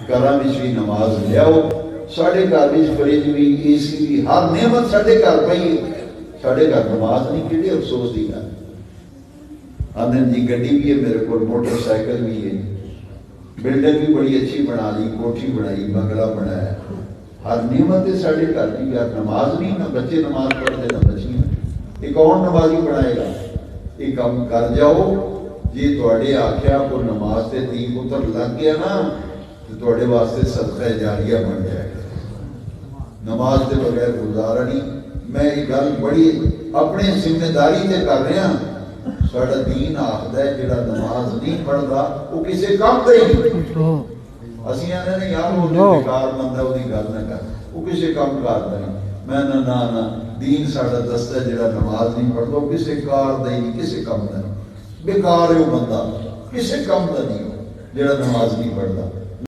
ਘਰਾਂ ਵਿੱਚ ਵੀ ਨਮਾਜ਼ ਲਿਆਓ। ਸਾਡੇ ਘਰ ਵਿੱਚ ਫਰਿੱਜ ਵੀ, AC ਵੀ, ਹਰ ਨਿਯਮਤ ਸਾਡੇ ਘਰ ਪਈ ਹੈ। ਸਾਡੇ ਘਰ ਨਮਾਜ਼ ਨਹੀਂ, ਕਿਹੜੇ ਅਫਸੋਸ ਦੀ ਗੱਲ। ਆਂਦੇ ਜੀ ਗੱਡੀ ਵੀ ਹੈ ਮੇਰੇ کو, मोटरसाइकिल भी है, बिल्डिंग भी बड़ी अच्छी बना ली, कोठी बनाई, बंगला बनाया, हर नियमत है साढ़े घर की। यार नमाज नहीं, ना बच्चे नमाज पढ़ते ना बच्चियां। ये कौन नमाजी बनाएगा? ये काम कर जाओ जे तुहाडे आख्या को नमाज से धी पुत्र लग गया ना तो तुहाडे वास्ते सदका जारिया बन जाएगा। नमाज के बगैर गुजारा नहीं। मैं ये गल बड़ी अपनी जिम्मेदारी से कर रहा। साडा दीन आखदा है जिहड़ा नमाज नहीं पढ़दा वो किसी काम दा ही नहीं। ਅਸੀਂ ਆਨੇ ਨੇ ਯਾਰ ਉਹ ਬੇਕਾਰ ਬੰਦਾ, ਉਹਦੀ ਗੱਲ ਨਾ ਕਰ, ਉਹ ਕਿਸੇ ਕੰਮ ਕਾਰ ਦਾ ਨਹੀਂ। ਮੈਂ ਨਾ ਦੀਨ ਸਾਡਾ ਦੱਸਦਾ ਜਿਹੜਾ ਨਮਾਜ਼ ਨਹੀਂ ਪੜ੍ਹਦਾ ਉਹ ਕਿਸੇ ਕਾਰ ਦਾ ਹੀ ਨਹੀਂ, ਕਿਸੇ ਕੰਮ ਦਾ ਨਹੀਂ। ਬੇਕਾਰ ਹੈ ਉਹ ਬੰਦਾ, ਕਿਸੇ ਕੰਮ ਦਾ ਨਹੀਂ ਉਹ ਜਿਹੜਾ ਨਮਾਜ਼ ਨਹੀਂ ਪੜ੍ਹਦਾ।